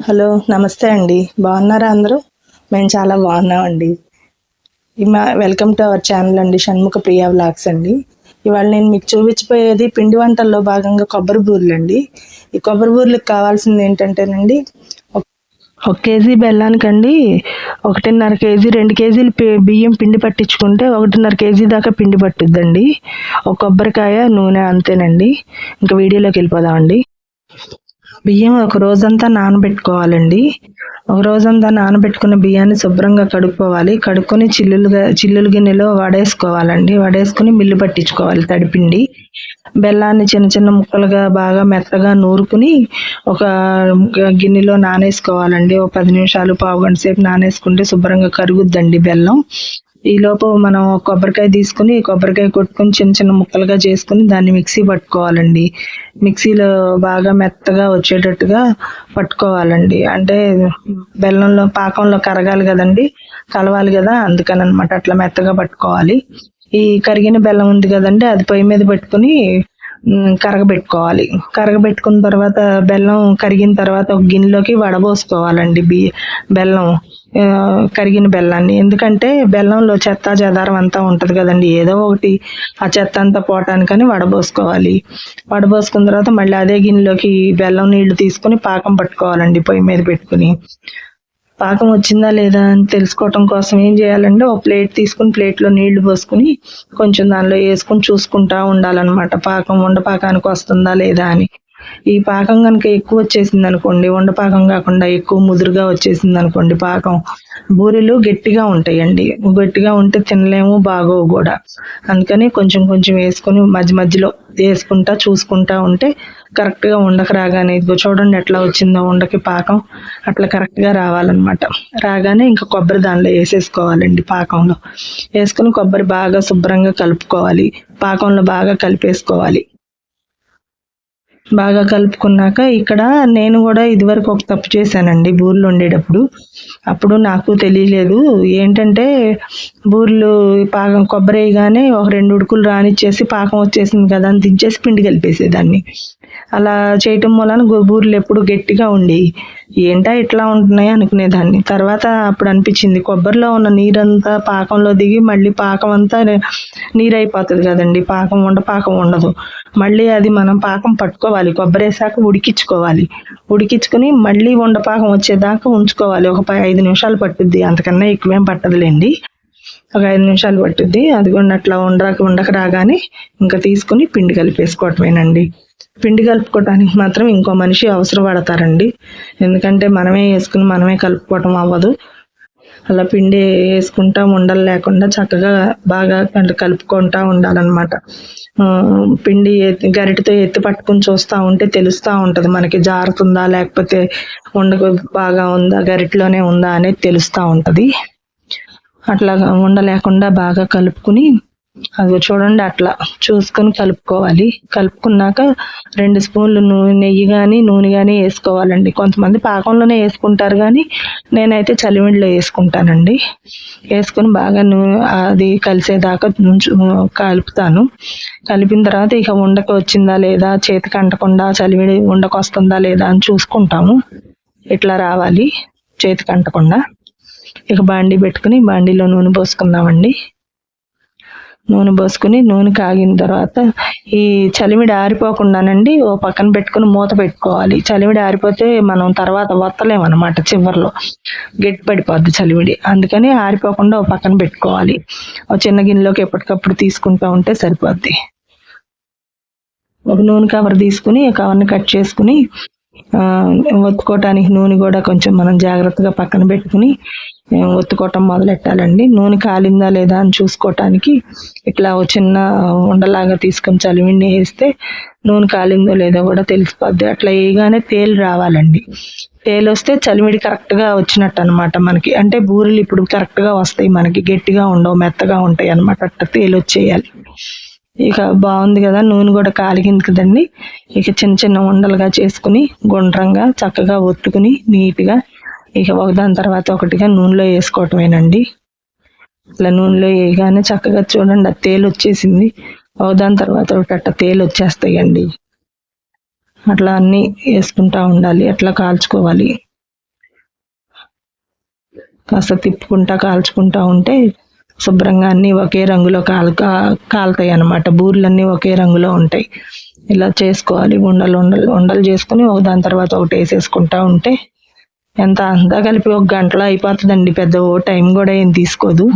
Hello నమస్తే అండి. బాగున్నారా అందరూ? మేము చాలా బాగున్నామండి. వెల్కమ్ టు అవర్ ఛానల్ అండి, షణ్ముఖ ప్రియా వ్లాగ్స్ అండి. ఇవాళ నేను మీకు చూపించిపోయేది పిండి వంటల్లో భాగంగా కొబ్బరి బూరెలు అండి. ఈ కొబ్బరి బూరెలకు కావాల్సింది ఏంటంటేనండి, ఒక కేజీ బెల్లానికండి 1.5 కేజీ 2 కేజీలు బియ్యం పిండి పట్టించుకుంటే 1.5 కేజీ దాకా పిండి పట్టుద్దండి. ఒక కొబ్బరికాయ, నూనె, అంతేనండి. ఇంకా వీడియోలోకి వెళ్ళిపోదామండి. బియ్యం ఒక రోజంతా నానబెట్టుకోవాలండి. ఒక రోజంతా నానబెట్టుకున్న బియ్యాన్ని శుభ్రంగా కడుక్కోవాలి. కడుక్కొని చిల్లులు గిన్నెలో వడేసుకోవాలండి. వడేసుకుని మిల్లు పట్టించుకోవాలి తడిపిండి. బెల్లాన్ని చిన్న చిన్న ముక్కలుగా బాగా మెత్తగా నూరుకుని ఒక గిన్నెలో నానేసుకోవాలండి. ఒక 10 నిమిషాలు, పావు గంట సేపు నానేసుకుంటే శుభ్రంగా కరుగుద్దండి బెల్లం. ఈలోపు మనం కొబ్బరికాయ తీసుకుని కొబ్బరికాయ కొట్టుకుని చిన్న చిన్న ముక్కలుగా చేసుకుని దాన్ని మిక్సీ పట్టుకోవాలండి. మిక్సీలో బాగా మెత్తగా వచ్చేటట్టుగా పట్టుకోవాలండి. అంటే బెల్లంలో పాకంలో కరగాలి కదండి, కలవాలి కదా, అందుకని అనమాట అట్లా మెత్తగా పట్టుకోవాలి. ఈ కరిగిన బెల్లం ఉంది కదండి, అది పొయ్యి మీద పెట్టుకుని కరగబెట్టుకోవాలి. కరగబెట్టుకున్న తర్వాత బెల్లం కరిగిన తర్వాత ఒక గిన్నెలోకి వడబోసుకోవాలండి బెల్లం కరిగిన బెల్లాన్ని. ఎందుకంటే బెల్లంలో చెత్త చెదారం అంతా ఉంటది కదండి, ఏదో ఒకటి ఆ చెత్త అంతా పోవటానికని వడబోసుకోవాలి. వడబోసుకున్న తర్వాత మళ్ళీ అదే గిన్నెలోకి బెల్లం నీళ్లు తీసుకుని పాకం పట్టుకోవాలండి పొయ్యి మీద పెట్టుకుని. పాకం వచ్చిందా లేదా అని తెలుసుకోవటం కోసం ఏం చేయాలంటే ఒక ప్లేట్ తీసుకుని ప్లేట్లో నీళ్లు పోసుకుని కొంచెం దానిలో వేసుకుని చూసుకుంటా ఉండాలన్నమాట, పాకం ఉండపాకానికి వస్తుందా లేదా అని. ఈ పాకం కనుక ఎక్కువ వచ్చేసింది అనుకోండి, ఉండపాకం కాకుండా ఎక్కువ ముదురుగా వచ్చేసింది అనుకోండి పాకం, బూరెలు గట్టిగా ఉంటాయండి. గట్టిగా ఉంటే తినలేము, బాగోవు కూడా. అందుకని కొంచెం కొంచెం వేసుకొని మధ్య మధ్యలో వేసుకుంటా చూసుకుంటా ఉంటే కరెక్ట్గా ఉండక రాగానే, ఇదిగో చూడండి ఎట్లా వచ్చిందో ఉండకి పాకం, అట్లా కరెక్ట్గా రావాలన్నమాట. రాగానే ఇంకా కొబ్బరి దానిలో వేసేసుకోవాలండి. పాకంలో వేసుకుని కొబ్బరి బాగా శుభ్రంగా కలుపుకోవాలి. పాకంలో బాగా కలిపేసుకోవాలి. బాగా కలుపుకున్నాక ఇక్కడ నేను కూడా ఇదివరకు ఒక తప్పు చేశానండి బూరెలు వండేటప్పుడు. అప్పుడు నాకు తెలియలేదు ఏంటంటే, బూరెలు పాకం కొబ్బరి వేయగానే ఒక 2 ఉడుకులు రానిచ్చేసి పాకం వచ్చేసింది కదా అని దించేసి పిండి కలిపేసేదాన్ని. అలా చేయటం వలన బూరెలు ఎప్పుడు గట్టిగా ఉండి ఏంటా ఇట్లా ఉంటున్నాయి అనుకునేదాన్ని. తర్వాత అప్పుడు అనిపించింది, కొబ్బరిలో ఉన్న నీరంతా పాకంలో దిగి మళ్ళీ పాకం అంతా నీరైపోతుంది కదండి, పాకం ఉండదు. మళ్ళీ అది మనం పాకం పట్టుకోవాలి, కొబ్బరి వేసాక ఉడికించుకోవాలి. ఉడికించుకుని మళ్ళీ ఉండపాకం వచ్చేదాకా ఉంచుకోవాలి. ఒక 5 నిమిషాలు పట్టుద్ది, అంతకన్నా ఎక్కువేం పట్టదులేండి. ఒక 5 నిమిషాలు పట్టుద్ది. అది కూడా అట్లా ఉండక రాగానే ఇంకా తీసుకుని పిండి కలిపేసుకోవటమేనండి. పిండి కలుపుకోవటానికి మాత్రం ఇంకో మనిషి అవసరం పడతారండి, ఎందుకంటే మనమే వేసుకుని మనమే కలుపుకోవటం అవ్వదు. అలా పిండి వేసుకుంటా ఉండలు లేకుండా చక్కగా బాగా కలుపుకుంటా ఉండాలన్నమాట. పిండి గరిటతో ఎత్తి పట్టుకుని చూస్తూ ఉంటే తెలుస్తూ ఉంటుంది మనకి, జారుతుందా లేకపోతే బాగా ఉందా, గరిటలోనే ఉందా అనేది తెలుస్తూ ఉంటుంది. అట్లా ఉండలేకుండా బాగా కలుపుకుని, అది చూడండి అట్లా చూసుకొని కలుపుకోవాలి. కలుపుకున్నాక 2 స్పూన్లు నెయ్యి కానీ నూనె కానీ వేసుకోవాలండి. కొంతమంది పాకంలోనే వేసుకుంటారు కానీ నేనైతే చలివిడిలో వేసుకుంటానండి. వేసుకుని బాగా అది కలిసేదాకా కలుపుతాను. కలిపిన తర్వాత ఇక ఉండక వచ్చిందా లేదా, చేతికి అంటకుండా చలివిడి ఉండకొస్తుందా లేదా అని చూసుకుంటాము. ఇట్లా రావాలి చేతికి అంటకుండా. ఇక బాండీ పెట్టుకుని బాండీలో నూనె పోసుకుందామండి. నూనె పోసుకుని నూనె కాగిన తర్వాత ఈ చలిమిడి ఆరిపోకుండానండి ఓ పక్కన పెట్టుకుని మూత పెట్టుకోవాలి. చలిమిడి ఆరిపోతే మనం తర్వాత వత్తలేమన్నమాట, చివర్లో గట్టి పడిపోద్ది చలిమిడి. అందుకని ఆరిపోకుండా ఓ పక్కన పెట్టుకోవాలి. ఒక చిన్న గిన్నెలోకి ఎప్పటికప్పుడు తీసుకుంటూ ఉంటే సరిపోద్ది. ఒక నూనె కవర్ తీసుకుని కవర్ని కట్ చేసుకుని ఒత్తుకోవటానికి నూనె కూడా కొంచెం మనం జాగ్రత్తగా పక్కన పెట్టుకుని ఒత్తుకోవటం మొదలెట్టాలండి. నూనె కాలిందా లేదా అని చూసుకోవటానికి ఇట్లా ఒక చిన్న ఉండలాగా తీసుకొని చలివిడిని వేస్తే నూనె కాలిందో లేదో కూడా తెలిసిపోద్ది. అట్లా వేయగానే తేలు రావాలండి. తేలు వస్తే చలివిడి కరెక్ట్గా వచ్చినట్టు అనమాట మనకి. అంటే బూరెలు ఇప్పుడు కరెక్ట్గా వస్తాయి మనకి, గట్టిగా ఉండవు, మెత్తగా ఉంటాయి అనమాట. అట్లా తేలు వచ్చేయాలి. ఇక బాగుంది కదా, నూనె కూడా కాలిగింది కదండి. ఇక చిన్న చిన్న ఉండలుగా చేసుకుని గుండ్రంగా చక్కగా ఒత్తుకుని నీట్గా ఇక ఒకదాని తర్వాత ఒకటిగా నూనెలో వేసుకోవటమేనండి. ఇట్లా నూనెలో వేయగానే చక్కగా చూడండి ఆ తేలు వచ్చేసింది. ఒకదాని తర్వాత ఒకటి అట్ట తేలు వచ్చేస్తాయండి. అట్లా అన్నీ వేసుకుంటా ఉండాలి, అట్లా కాల్చుకోవాలి. కాస్త తిప్పుకుంటా కాల్చుకుంటా ఉంటే శుభ్రంగా అన్నీ ఒకే రంగులో కాలుతాయి అన్నమాట. బూరెలన్నీ ఒకే రంగులో ఉంటాయి. ఇలా చేసుకోవాలి. ఉండలు ఉండలు ఉండలు చేసుకుని దాని తర్వాత ఒకటి వేసేసుకుంటా ఉంటే ఎంత అంతా కలిపి 1 గంటలో అయిపోతుందండి. పెద్ద టైం కూడా ఏం తీసుకోదు.